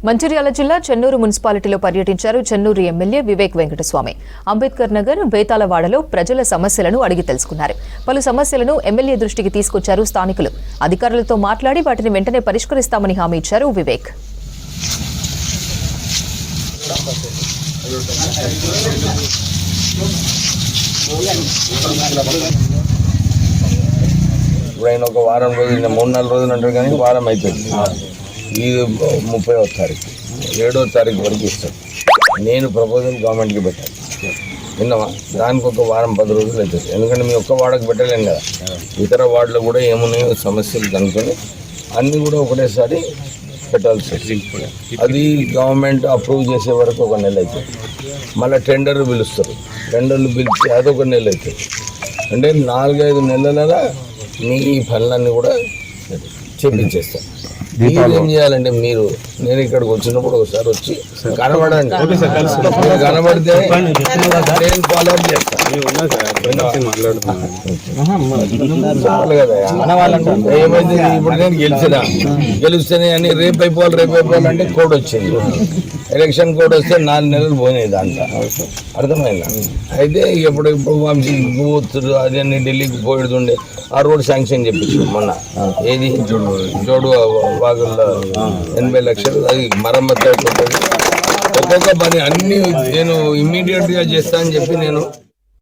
మంచిర్యాల జిల్లా చెన్నూరు మున్సిపాలిటీలో పర్యటించారు చెన్నూరు ఎమ్మెల్యే వివేక్ వెంకటస్వామి. అంబేద్కర్ నగర్, బేతాలవాడలో ప్రజల సమస్యలను అడిగి తెలుసుకున్నారు. పలు సమస్యలను ఎమ్మెల్యే దృష్టికి తీసుకొచ్చారు స్థానికులు. అధికారులతో మాట్లాడి వాటిని వెంటనే పరిష్కరిస్తామని హామీ ఇచ్చారు వివేక్. ఇప్పుడు ఒక వారం రోజులు 3-4 రోజులు అంటారు కానీ వారం అయిపోయింది. ఈ 30వ తారీఖు 7వ తారీఖు వరకు ఇస్తాను. నేను ప్రపోజల్ గవర్నమెంట్కి పెట్టాను. విన్నామా? దానికి ఒక వారం 10 రోజులు అవుతుంది. ఎందుకంటే మీ ఒక్క వాడకు పెట్టలేను కదా, ఇతర వార్డులో కూడా ఏమున్నాయో సమస్యలు కనుక్కొని అన్నీ కూడా ఒకటేసారి పెట్టాల్సి వస్తుంది. అది గవర్నమెంట్ అప్రూవ్ చేసే వరకు 1 నెల అవుతుంది. మళ్ళీ టెండర్లు పిలుస్తారు. టెండర్లు పిలిచి అదొక నెల అవుతుంది. అంటే 4-5 నెలల మీ పనులన్నీ కూడా చేపించేస్తాను. మీరు ఏం చేయాలంటే నేను ఇక్కడికి వచ్చినప్పుడు ఒకసారి వచ్చి కనబడండి. కనబడితే నేను ఫాలోఅప్ చేస్తాను కదా. ఏమైంది ఇప్పుడు నేను గెలిస్తేనే అని రేపు అయిపోవాలంటే కోడ్ వచ్చింది. ఎలక్షన్ కోడ్ వస్తే 4 నెలలు పోయినాయి దాంట్లో. అర్థమైందా? అయితే ఇప్పుడు వంశీ బూతులు అదన్నీ ఢిల్లీకి పోయిడుతుండే. ఆ రోడ్ శాంక్షన్ చెప్పించు మొన్న. ఏది జోడు వాగుల్లో 80 లక్షలు అది మరమ్మతు అయిపోతుంది. ఒక్కొక్క పని అన్నీ నేను ఇమ్మీడియట్గా చేస్తా అని చెప్పి నేను